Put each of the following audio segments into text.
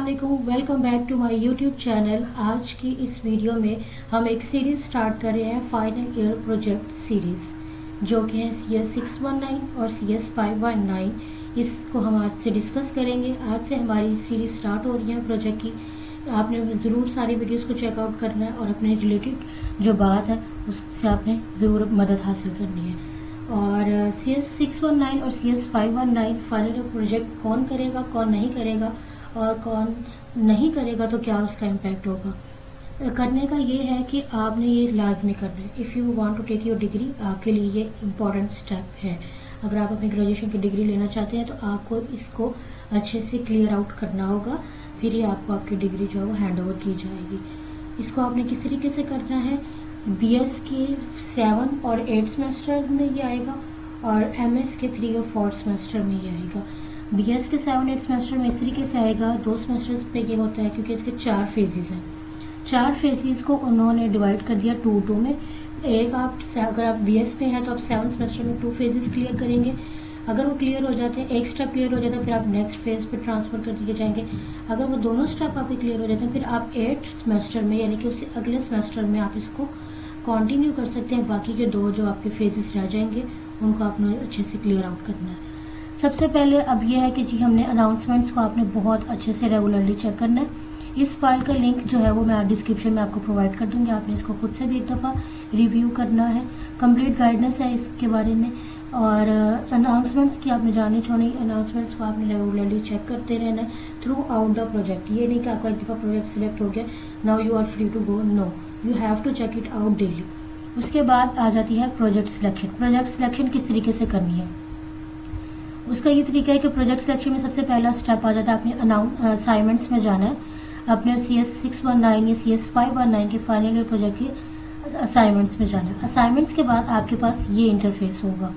अस्सलामुअलैकुम, welcome back to my YouTube channel. आज की इस वीडियो में हम एक सीरीज़ स्टार्ट कर रहे हैं, फाइनल ईयर प्रोजेक्ट सीरीज़, जो कि है CS 619 और CS 519। इसको हम आज से डिस्कस करेंगे। आज से हमारी सीरीज़ स्टार्ट हो रही है प्रोजेक्ट की। आपने ज़रूर सारी वीडियोज़ को चेकआउट करना है और अपने रिलेटेड जो बात है उससे आपने ज़रूर मदद हासिल करनी है। और CS 619 और CS 519 फाइनल ईयर प्रोजेक्ट कौन करेगा, कौन नहीं करेगा, और कौन नहीं करेगा तो क्या उसका इम्पैक्ट होगा। करने का ये है कि आपने ये लाजमी करना है। If you want to take your degree, आपके लिए ये इम्पॉर्टेंट स्टेप है। अगर आप अपनी ग्रेजुएशन की डिग्री लेना चाहते हैं तो आपको इसको अच्छे से क्लियर आउट करना होगा, फिर ही आपको आपकी डिग्री जो है वो हैंड ओवर की जाएगी। इसको आपने किस तरीके से करना है, BS के 7 और 8 सेमेस्टर में ये आएगा और MS के 3 और 4 सेमेस्टर में ये आएगा। BS के 7-8 सेमेस्टर में इस तरीके से आएगा। 2 सेमेस्टर्स पे ये होता है क्योंकि इसके 4 फेजेस हैं। 4 फेजेस को उन्होंने डिवाइड कर दिया 2-2 में। एक आप अगर आप BS पे हैं तो आप 7 सेमेस्टर में 2 फेजेस क्लियर करेंगे। अगर वो क्लियर हो जाते हैं, एक स्टेप क्लियर हो जाता है, फिर आप नेक्स्ट फेज पे ट्रांसफ़र कर दिए जाएंगे। अगर वो दोनों स्टेप आपके क्लियर हो जाते हैं, फिर आप 8 सेमेस्टर में यानी कि उससे अगले सेमेस्टर में आप इसको कंटिन्यू कर सकते हैं। बाकी के 2 जो आपके फेजेस रह जाएंगे उनको आपने अच्छे से क्लियर आउट करना है। सबसे पहले अब यह है कि जी हमने अनाउंसमेंट्स को आपने बहुत अच्छे से रेगुलरली चेक करना है। इस फाइल का लिंक जो है वो मैं डिस्क्रिप्शन में आपको प्रोवाइड कर दूंगी। आपने इसको खुद से भी एक दफ़ा रिव्यू करना है। कंप्लीट गाइडेंस है इसके बारे में। और अनाउंसमेंट्स की आपने जानी छोड़नी, अनाउंसमेंट्स को आपने रेगुलरली चेक करते रहना है थ्रू आउट द प्रोजेक्ट। ये नहीं कि आपका एक दफ़ा प्रोजेक्ट सिलेक्ट हो गया, now you are free to go, no, you have to check it out daily. उसके बाद आ जाती है प्रोजेक्ट सिलेक्शन। प्रोजेक्ट सिलेक्शन किस तरीके से करनी है, उसका ये तरीका है कि प्रोजेक्ट सिलेक्शन में सबसे पहला स्टेप आ जाता है अपने असाइनमेंट्स में जाना है। अपने CS 619 या CS 519 के फाइनल ईयर प्रोजेक्ट के असाइनमेंट्स में जाना है। असाइनमेंट्स के बाद आपके पास ये इंटरफेस होगा।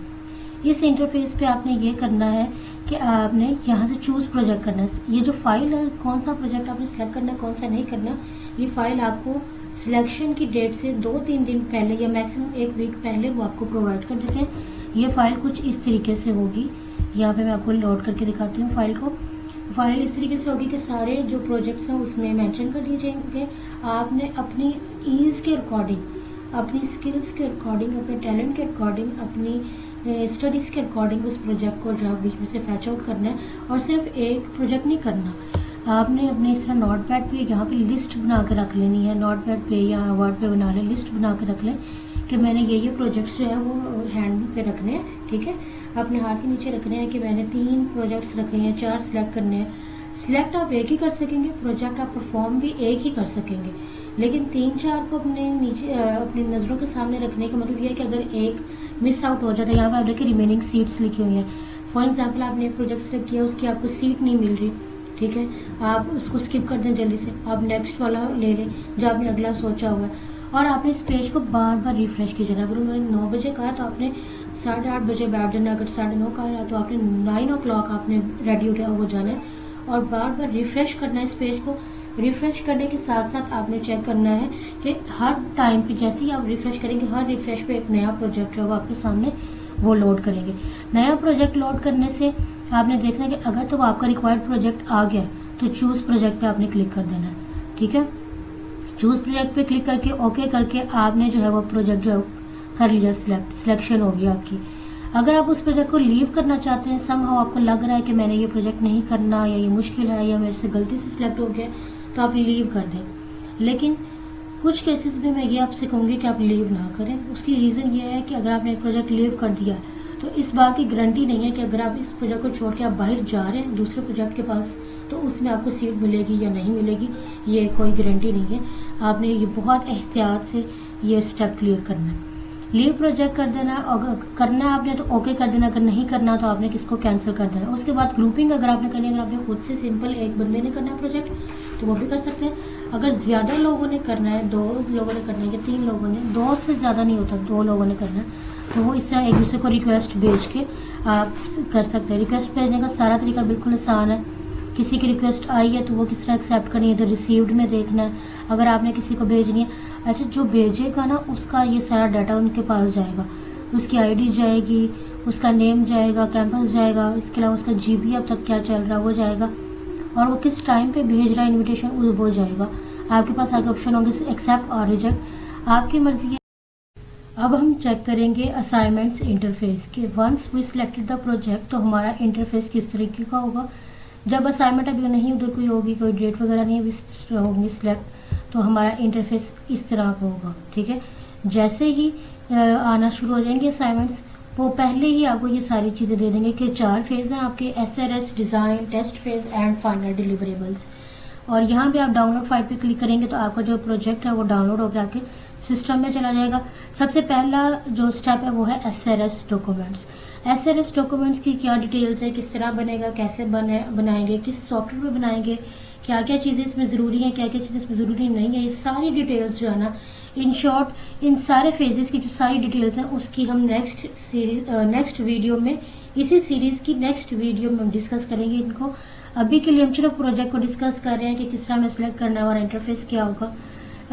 इस इंटरफेस पे आपने ये करना है कि आपने यहाँ से चूज़ प्रोजेक्ट करना है। ये जो फाइल है, कौन सा प्रोजेक्ट आपने सेलेक्ट करना है, कौन सा नहीं करना, ये फाइल आपको सिलेक्शन की डेट से 2-3 दिन पहले या मैक्सिमम 1 वीक पहले वो आपको प्रोवाइड कर देते हैं। ये फाइल कुछ इस तरीके से होगी। यहाँ पे मैं आपको लोड करके दिखाती हूँ फाइल को। फाइल इस तरीके से होगी कि सारे जो प्रोजेक्ट्स हैं उसमें मेंशन कर दिए जाएंगे। आपने अपनी ईज़ के अकॉर्डिंग, अपनी स्किल्स के अकॉर्डिंग, अपने टैलेंट के अकॉर्डिंग, अपनी स्टडीज़ के अकॉर्डिंग उस प्रोजेक्ट को जो बीच में से फैच आउट करना है। और सिर्फ एक प्रोजेक्ट नहीं करना, आपने अपने इस तरह नोट पैड पर यहाँ पर लिस्ट बना के रख लेनी है। नोट पैड पर या वर्ड पे बना लें, लिस्ट बना के रख लें कि मैंने ये प्रोजेक्ट्स जो है वो हैंड पे रखने हैं। ठीक है, अपने हाथ के नीचे रखने हैं कि मैंने 3 प्रोजेक्ट्स रखे हैं, 4 सिलेक्ट करने हैं। सिलेक्ट आप एक ही कर सकेंगे, प्रोजेक्ट आप परफॉर्म भी एक ही कर सकेंगे, लेकिन 3-4 को अपने नीचे अपनी नज़रों के सामने रखने का मतलब ये है कि अगर एक मिस आउट हो जाता है, यहाँ पर आप देखिए रिमेनिंग सीट्स लिखी हुई हैं। फॉर एग्जाम्पल आपने एक प्रोजेक्ट सिलेक्ट किया, उसकी आपको सीट नहीं मिल रही, ठीक है, आप उसको स्किप कर दें जल्दी से, आप नेक्स्ट वाला ले लें जो आपने अगला सोचा हुआ है। और आपने इस पेज को बार बार रिफ्रेश किया जाना। अगर उन्होंने 9 बजे कहा तो आपने 8:30 बजे बैठ जाना। अगर 9:30 कहा है तो आपने 9 o'clock आपने रेडी हो जाना है और बार बार रिफ्रेश करना है इस पेज को। रिफ्रेश करने के साथ साथ आपने चेक करना है कि हर टाइम पे जैसे ही आप रिफ्रेश करेंगे, हर रिफ्रेश पे एक नया प्रोजेक्ट जो है वो आपके सामने वो लोड करेंगे। नया प्रोजेक्ट लोड करने से आपने देखना है कि अगर तो आपका रिक्वायर्ड प्रोजेक्ट आ गया तो चूज़ प्रोजेक्ट पे आपने क्लिक कर देना है। ठीक है, चूज़ प्रोजेक्ट पे क्लिक करके ओके करके आपने जो है वो प्रोजेक्ट जो है कर लिया, सिलेक्शन होगी आपकी। अगर आप उस प्रोजेक्ट को लीव करना चाहते हैं, समहाउ आपको लग रहा है कि मैंने ये प्रोजेक्ट नहीं करना या ये मुश्किल है या मेरे से गलती से सिलेक्ट हो गया, तो आप लीव कर दें। लेकिन कुछ केसेस में मैं ये आपसे कहूँगी कि आप लीव ना करें। उसकी रीज़न ये है कि अगर आपने एक प्रोजेक्ट लीव कर दिया तो इस बात की गारंटी नहीं है कि अगर आप इस प्रोजेक्ट को छोड़ के आप बाहर जा रहे हैं दूसरे प्रोजेक्ट के पास तो उसमें आपको सीट मिलेगी या नहीं मिलेगी, ये कोई गारंटी नहीं है। आपने ये बहुत एहतियात से ये स्टेप क्लियर करना है। लीव प्रोजेक्ट कर देना, अगर करना है आपने तो ओके कर देना, अगर नहीं करना तो आपने किसको कैंसिल कर देना। उसके बाद ग्रुपिंग अगर आपने करनी है, अगर आपने खुद से सिंपल एक बंदे ने करना है प्रोजेक्ट तो वो भी कर सकते हैं। अगर ज़्यादा लोगों ने करना है, 2 लोगों ने करना है या 3 लोगों ने, 2 से ज़्यादा नहीं होता, 2 लोगों ने करना है तो वो इस तरह एक दूसरे को रिक्वेस्ट भेज के आप कर सकते हैं। रिक्वेस्ट भेजने का सारा तरीका बिल्कुल आसान है। किसी की रिक्वेस्ट आई है तो वो किस तरह एक्सेप्ट करनी है, इधर रिसीव्ड में देखना है। अगर आपने किसी को भेजनी है, अच्छा जो भेजेगा ना उसका ये सारा डाटा उनके पास जाएगा, उसकी ID जाएगी, उसका नेम जाएगा, कैंपस जाएगा, इसके अलावा उसका GB अब तक क्या चल रहा है वो जाएगा। اور وہ کس ٹائم پہ بھیج رہا ہے انویٹیشن وہ جائے گا. آپ کے پاس آگے آپشن ہوں گے ایکسیپٹ اور ریجیکٹ، آپ کی مرضی ہے. اب ہم چیک کریں گے اسائنمنٹس انٹرفیس کے. Once we selected the project تو ہمارا انٹرفیس کس طریقے کا ہوگا. جب اسائنمنٹ ابھی نہیں ادھر کوئی ہوگی، کوئی ڈیٹ وغیرہ نہیں ہوگی سلیکٹ، تو ہمارا انٹرفیس اس طرح کا ہوگا. ٹھیک ہے، جیسے ہی آنا شروع ہو جائیں گے اسائنمنٹس، وہ پہلے ہی آپ کو یہ ساری چیزیں دے دیں گے کہ 4 فیز ہیں آپ کے: SRS، design, test phase and final deliverables. اور یہاں پہ آپ ڈاؤن لوڈ فائل پہ کلک کریں گے تو آپ کا جو پروجیکٹ ہے وہ ڈاؤن لوڈ ہو کے آپ کے سسٹم میں چلا جائے گا. سب سے پہلا جو اسٹیپ ہے وہ ہے SRS ڈاکومنٹس. SRS ڈاکومنٹس کی کیا ڈیٹیلز ہے، کس طرح بنے گا، کیسے بنائیں گے، کس سافٹ ویئر میں بنائیں گے، کیا کیا چیزیں اس میں ضروری ہیں، کیا کیا چیزیں اس میں ضروری نہیں ہے، یہ ساری ڈیٹیلز جو ہے نا، ان شارٹ ان سارے فیزز کی جو ساری ڈیٹیلز ہیں اس کی ہم نیکسٹ ویڈیو میں، اسی سیریز کی نیکسٹ ویڈیو میں ہم ڈسکس کریں گے ان کو. ابھی کے لیے ہم صرف پروجیکٹ کو ڈسکس کر رہے ہیں کہ کس طرح ہمیں سلیکٹ کرنا ہے اور انٹرفیس کیا ہوگا.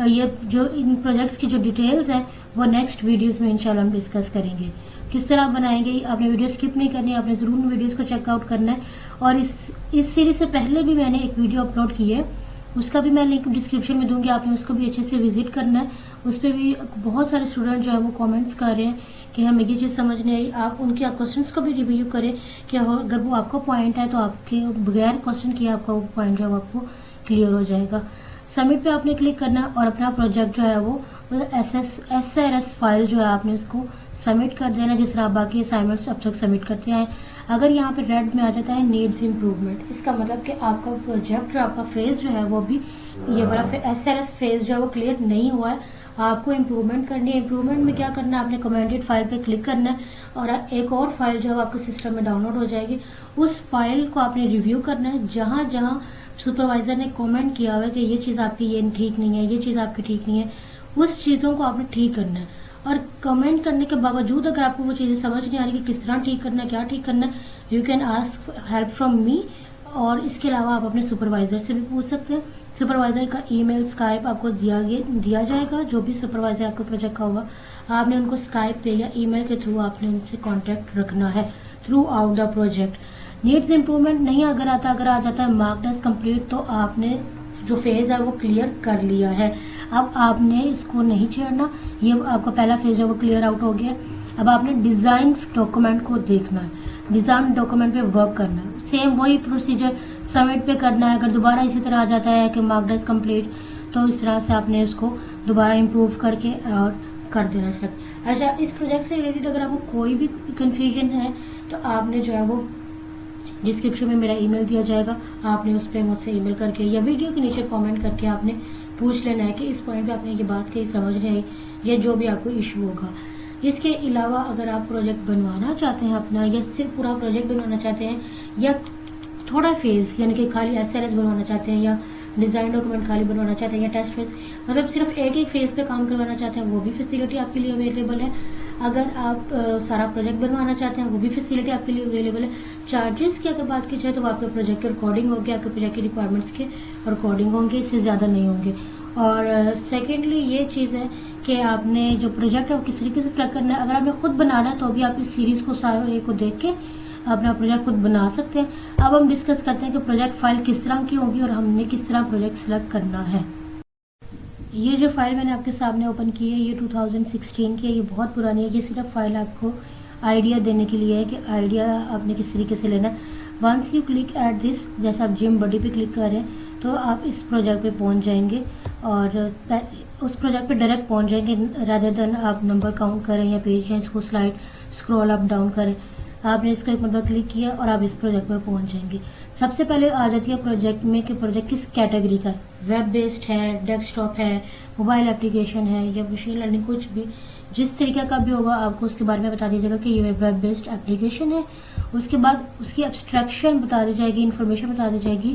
یہ جو ان پروجیکٹس کی جو ڈیٹیلز ہیں وہ نیکسٹ ویڈیوز میں انشاءاللہ ہم ڈسکس کریں گے. کس طرح بنائیں گے، آپ نے ویڈیو اسکپ نہیں کرنی ہے، آپ نے ضرور ان ویڈیوز کو چیک آؤٹ کرنا ہے. اور اس سیریز سے پہلے بھی میں نے ایک ویڈیو اپلوڈ کی ہے، اس کا بھی میں لنک ڈسکرپشن میں دوں گی، آپ نے اس کو بھی اچھے سے وزٹ کرنا ہے. اس پہ بھی بہت سارے اسٹوڈنٹ جو ہے وہ کامنٹس کر رہے ہیں کہ ہمیں یہ چیز سمجھ نہیں آئی. آپ ان کے کوشچنس کو بھی ریویو کریں کہ اگر وہ آپ کا پوائنٹ ہے تو آپ کے بغیر کوشچن کیے آپ کا وہ پوائنٹ جو ہے وہ آپ کو کلیئر ہو جائے گا. سبمٹ پہ آپ نے کلک کرنا اور اپنا پروجیکٹ جو ہے وہ SRS فائل جو ہے آپ نے اس کو سبمٹ کر دینا، جس طرح باقی اسائنمنٹس اب تک سبمٹ کرتے ہیں. اگر یہاں پہ ریڈ میں آ جاتا ہے نیڈز امپروومنٹ، اس کا مطلب کہ آپ کا پروجیکٹ جو آپ کا فیز جو ہے وہ بھی یہ والا SRS فیز جو ہے وہ کلیئر نہیں ہوا ہے، آپ کو امپروومنٹ کرنی ہے. امپروومنٹ میں کیا کرنا ہے، آپ نے کمینڈیڈ فائل پہ کلک کرنا ہے اور ایک اور فائل جو ہے وہ آپ کے سسٹم میں ڈاؤن لوڈ ہو جائے گی. اس فائل کو آپ نے ریویو کرنا ہے، جہاں جہاں سپروائزر نے کامنٹ کیا ہوا ہے کہ یہ چیز آپ کی یہ ٹھیک نہیں ہے، یہ چیز آپ کی ٹھیک نہیں ہے، اس چیزوں کو آپ نے ٹھیک کرنا ہے. اور کمنٹ کرنے کے باوجود اگر آپ کو وہ چیزیں سمجھ نہیں آ رہی کہ کس طرح ٹھیک کرنا ہے، کیا ٹھیک کرنا ہے، you can ask help from me. اور اس کے علاوہ آپ اپنے سپروائزر سے بھی پوچھ سکتے ہیں. سپروائزر کا ای میل، اسکائپ آپ کو دیا جائے گا. جو بھی سپروائزر آپ کا پروجیکٹ کا ہوگا آپ نے ان کو اسکائپ پہ یا ای میل کے تھرو آپ نے ان سے کانٹیکٹ رکھنا ہے through out the project. Needs improvement نہیں اگر آ جاتا ہے مارکڈ ایز کمپلیٹ، تو آپ نے جو فیز ہے وہ کلیئر کر لیا ہے. اب آپ نے اس کو نہیں چھیڑنا، یہ آپ کا پہلا فیز جو وہ کلیئر آؤٹ ہو گیا. اب آپ نے ڈیزائن ڈاکومنٹ کو دیکھنا ہے، ڈیزائن ڈاکومنٹ پہ ورک کرنا ہے. سیم وہی پروسیجر سبمٹ پہ کرنا ہے. اگر دوبارہ اسی طرح آ جاتا ہے کہ مارکڈ ایز کمپلیٹ، تو اس طرح سے آپ نے اس کو دوبارہ امپروو کر کے اور کر دینا سیٹ. اچھا، اس پروجیکٹ سے ریلیٹڈ اگر آپ کو کوئی بھی کنفیوژن ہے تو آپ نے جو ہے وہ ڈسکرپشن میں میرا ای میل دیا جائے گا، آپ نے اس پہ مجھ سے ای میل کر کے یا ویڈیو کے نیچے کامنٹ کر کے آپ نے پوچھ لینا ہے کہ اس پوائنٹ پہ آپ نے یہ بات کہی سمجھ نہیں آئی یا جو بھی آپ کو ایشو ہوگا. اس کے علاوہ اگر آپ پروجیکٹ بنوانا چاہتے ہیں اپنا، یا صرف پورا پروجیکٹ بنوانا چاہتے ہیں، یا تھوڑا فیز یعنی کہ خالی SRS بنوانا چاہتے ہیں، یا ڈیزائن ڈاکومنٹ خالی بنوانا چاہتے ہیں، یا ٹیسٹ فیز مطلب صرف ایک فیز پہ کام کروانا چاہتے ہیں، وہ بھی فیسلٹی آپ کے لیے اویلیبل ہے. اگر آپ سارا پروجیکٹ بنوانا چاہتے ہیں وہ بھی فیسلٹی آپ کے لیے اویلیبل ہے. چارجز کی اگر بات کی جائے تو آپ کے پروجیکٹ کی ریکارڈنگ ہوگی، آپ کے پروجیکٹ کی ریکوائرمنٹس کے ریکارڈنگ ہوں گے، اس سے زیادہ نہیں ہوں گے. اور سیکنڈلی یہ چیز ہے کہ آپ نے جو پروجیکٹ ہے وہ کس طریقے سے سلیکٹ کرنا ہے. اگر آپ نے خود بنانا ہے تو بھی آپ اس سیریز کو سارے کو دیکھ کے اپنا پروجیکٹ خود بنا سکتے ہیں. اب ہم ڈسکس کرتے ہیں کہ پروجیکٹ فائل کس طرح کی ہوگی اور ہم نے کس طرح پروجیکٹ سلیکٹ کرنا ہے. یہ جو فائل میں نے آپ کے سامنے اوپن کی ہے یہ 2016 کی ہے، یہ بہت پرانی ہے. یہ صرف فائل آپ کو آئیڈیا دینے کے لیے ہے کہ آئیڈیا آپ نے کس طریقے سے لینا ہے. Once you click at this, جیسے آپ جم باڈی پہ کلک کر رہے ہیں تو آپ اس پروجیکٹ پہ پہنچ جائیں گے اور اس پروجیکٹ پہ ڈائریکٹ پہنچ جائیں گے رادر دین آپ نمبر کاؤنٹ کریں یا پیج یا اس کو سلائڈ اسکرول اپ ڈاؤن کریں. آپ نے اس کو ایک مرتبہ کلک کیا اور آپ اس پروجیکٹ پہ پہنچ جائیں گے. سب سے پہلے آ جاتی ہے پروجیکٹ میں کہ پروجیکٹ کس کیٹیگری کا ہے. ویب بیسڈ ہے، ڈیسک ٹاپ ہے، موبائل اپلیکیشن ہے یا مشین لرننگ، کچھ بھی جس طریقہ کا بھی ہوگا آپ کو اس کے بارے میں بتا دیجیے گا کہ یہ ویب بیسڈ اپلیکیشن ہے. اس کے بعد اس کی ابسٹریکشن بتا دی جائے گی، انفارمیشن بتا دی جائے گی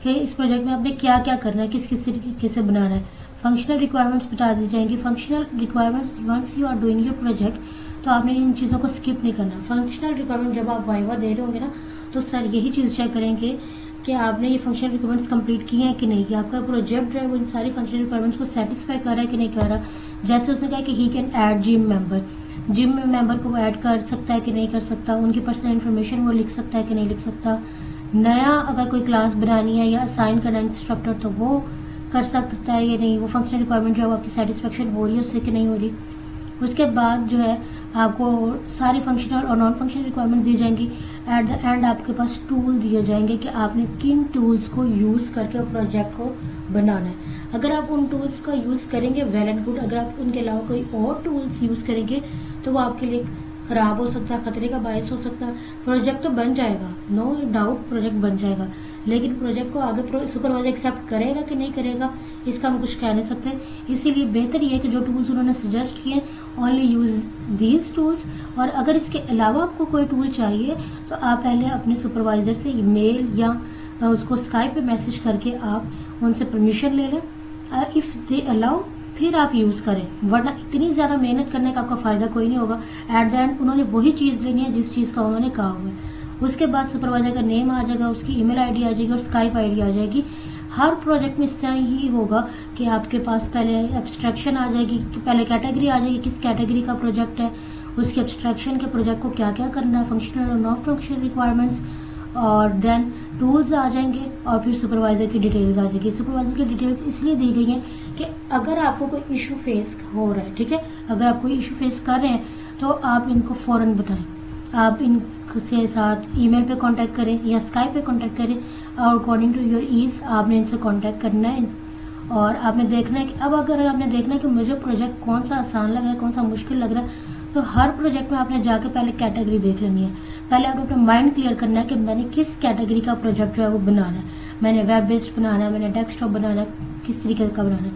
کہ اس پروجیکٹ میں آپ نے کیا کیا کرنا ہے، کس کس طریقے سے بنانا ہے. فنکشنل ریکوائرمنٹس بتا دی جائیں گی. Functional requirements once you are doing your project تو آپ نے ان چیزوں کو اسکپ نہیں کرنا. فنکشنل ریکوائرمنٹ جب آپ وائوا دے رہے ہوں گے نا تو سر یہی چیز چیک کریں گے کہ آپ نے یہ فنکشنل ریکوائرمنٹس کمپلیٹ کی ہیں کہ نہیں، کہ آپ کا پروجیکٹ جو ہے وہ ان ساری فنکشنل ریکوائرمنٹس کو سیٹسفائی کر رہا ہے کہ نہیں کر رہا. جیسے اس نے کہا کہ ہی کین ایڈ جم ممبر کو وہ ایڈ کر سکتا ہے کہ نہیں کر سکتا، ان کی پرسنل انفارمیشن وہ لکھ سکتا ہے کہ نہیں لکھ سکتا، नया अगर कोई क्लास बनानी है या असाइन करना इंस्ट्रक्टर तो वो कर सकता है या नहीं, वो फंक्शनल रिक्वायरमेंट जो है आपकी सेटिस्फेक्शन हो रही है उससे कि नहीं हो रही। उसके बाद जो है आपको सारी फंक्शनल और नॉन फंक्शनल रिक्वायरमेंट दी जाएंगी। एट द एंड आपके पास टूल दिए जाएंगे कि आपने किन टूल्स को यूज़ करके प्रोजेक्ट को बनाना है। अगर आप उन टूल्स का यूज़ करेंगे वेल एंड गुड, अगर आप उनके अलावा कोई और टूल्स यूज़ करेंगे तो वो आपके लिए ख़राब हो सकता है, खतरे का बायस हो सकता है। प्रोजेक्ट तो बन जाएगा, नो डाउट प्रोजेक्ट बन जाएगा, लेकिन प्रोजेक्ट को आगे सुपरवाइजर एक्सेप्ट करेगा कि नहीं करेगा इसका हम कुछ कह नहीं सकते। इसीलिए बेहतर ये है कि जो टूल्स उन्होंने सजेस्ट किए ओनली यूज़ दीज टूल्स। और अगर इसके अलावा आपको कोई टूल चाहिए तो आप पहले अपने सुपरवाइज़र से ईमेल या उसको स्काइप पे मैसेज करके आप उनसे परमिशन ले लें। इफ़ दे अलाउ फिर आप यूज़ करें, वरना इतनी ज़्यादा मेहनत करने का आपका फ़ायदा कोई नहीं होगा। एट द एंड उन्होंने वही चीज़ लेनी है जिस चीज़ का उन्होंने कहा हुआ है। उसके बाद सुपरवाइजर का नेम आ जाएगा, उसकी ईमेल आईडी आ जाएगी और स्काइप आईडी आ जाएगी। हर प्रोजेक्ट में इस तरह ही होगा कि आपके पास पहले एब्स्ट्रैक्शन आ जाएगी, कि पहले कैटेगरी आ जाएगी किस कैटेगरी का प्रोजेक्ट है, उसके एब्स्ट्रैक्शन के प्रोजेक्ट को क्या क्या करना है, फंक्शनल और नॉन फंक्शनल रिक्वायरमेंट्स, और देन टूल्स आ जाएंगे और फिर सुपरवाइजर की डिटेल्स आ जाएगी। सुपरवाइजर की डिटेल्स इसलिए दी गई हैं कि अगर आपको कोई इशू फेस हो रहा है, ठीक है, अगर आप कोई इशू फेस कर रहे हैं तो आप इनको फ़ौरन बताएं। आप इनसे साथ ईमेल पे कांटेक्ट करें या स्काइप पे कांटेक्ट करें, और अकॉर्डिंग टू योर ईज आपने इनसे कांटेक्ट करना है। और आपने देखना है कि अब अगर आपने देखना है कि मुझे प्रोजेक्ट कौन सा आसान लग रहा है, कौन सा मुश्किल लग रहा है, तो हर प्रोजेक्ट में आपने जाके पहले कैटेगरी देख लेनी है। पहले आपने अपना माइंड क्लियर करना है कि मैंने किस कैटेगरी का प्रोजेक्ट जो है वो बनाना है। मैंने वेब बेस्ड बनाना है, मैंने डेस्कटॉप बनाना है, किस तरीके का बनाना है।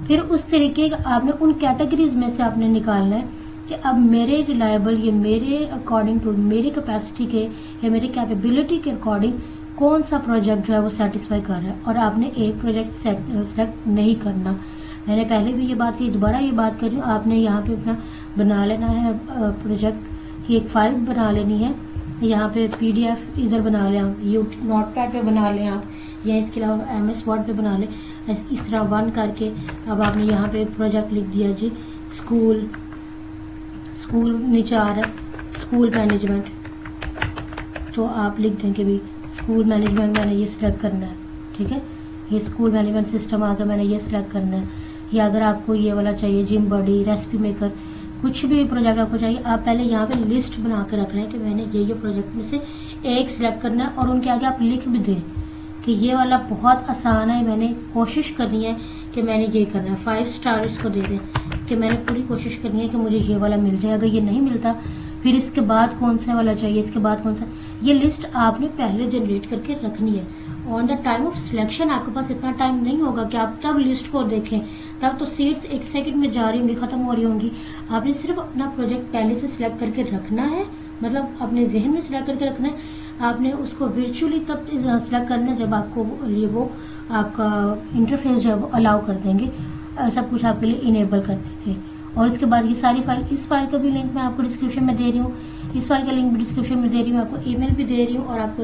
फिर उस तरीके का आपने उन कैटेगरीज में से आपने निकालना है कि अब मेरे रिलायबल, ये मेरे अकॉर्डिंग टू मेरी कैपेसिटी के या मेरी कैपेबिलिटी के अकॉर्डिंग कौन सा प्रोजेक्ट जो है वो सेटिस्फाई कर रहा है। और आपने एक प्रोजेक्ट सेलेक्ट नहीं करना। मैंने पहले भी ये बात की, दोबारा ये बात कर रही हूँ, आपने यहाँ पे अपना बना लेना है प्रोजेक्ट की एक फाइल बना लेनी है। यहाँ पे PDF इधर बना लें आप, नोटपैड पे बना लें आप, या इसके अलावा MS वर्ड पे बना लें। इस तरह वन करके अब आपने यहाँ पे प्रोजेक्ट लिख दिया जी स्कूल नीचे आ रहा है स्कूल मैनेजमेंट, तो आप लिख दें कि भाई स्कूल मैनेजमेंट मैंने ये सिलेक्ट करना है, ठीक है, ये स्कूल मैनेजमेंट सिस्टम आ गया, मैंने ये सिलेक्ट करना है। या अगर आपको ये वाला चाहिए जिम बॉडी, रेसिपी मेकर, कुछ भी प्रोजेक्ट आपको चाहिए, आप पहले यहाँ पे लिस्ट बना के रख रहे हैं कि मैंने ये प्रोजेक्ट में से एक सिलेक्ट करना है। और उनके आगे आप लिख भी दें कि ये वाला बहुत आसान है, मैंने कोशिश करनी है कि मैंने ये करना है। 5 स्टार इसको दे दें कि मैंने पूरी कोशिश करनी है कि मुझे ये वाला मिल जाए। अगर ये नहीं मिलता फिर इसके बाद कौन सा वाला चाहिए, इसके बाद कौन सा, ये लिस्ट आपने पहले जनरेट करके रखनी है। On the time of selection आपके पास इतना टाइम नहीं होगा कि आप तब लिस्ट को देखें, तब तो सीट्स 1 सेकंड में जा रही होंगी, ख़त्म हो रही होंगी। आपने सिर्फ अपना प्रोजेक्ट पहले से सिलेक्ट करके रखना है, मतलब अपने जहन में सिलेक्ट करके रखना है। आपने उसको वर्चुअली तब सिलेक्ट करना है जब आपको ये वो आपका इंटरफेस जो है वो अलाउ कर देंगे, सब कुछ आपके लिए इनेबल कर देंगे। और इसके बाद ये सारी फाइल, इस फाइल का भी लिंक मैं आपको डिस्क्रिप्शन में दे रही हूँ, इस फाइल का लिंक भी डिस्क्रिप्शन में दे रही हूँ, आपको ईमेल भी दे रही हूँ और आपको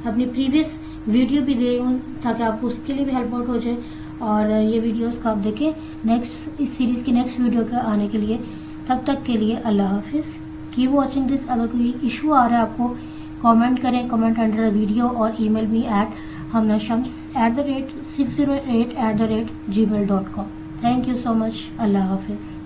अपनी प्रीवियस वीडियो भी दे रही हूँ ताकि आपको उसके लिए भी हेल्प आउट हो जाए। और ये वीडियोस को आप देखें नेक्स्ट, इस सीरीज़ की नेक्स्ट वीडियो के आने के लिए। तब तक के लिए अल्लाह हाफिज़, कीप वॉचिंग दिस। अगर कोई इशू आ रहा है आपको कमेंट करें, कमेंट अंडर द वीडियो, और email me at hamnashams@608@gmail.com। Thank you so much. Allah हाफिज़।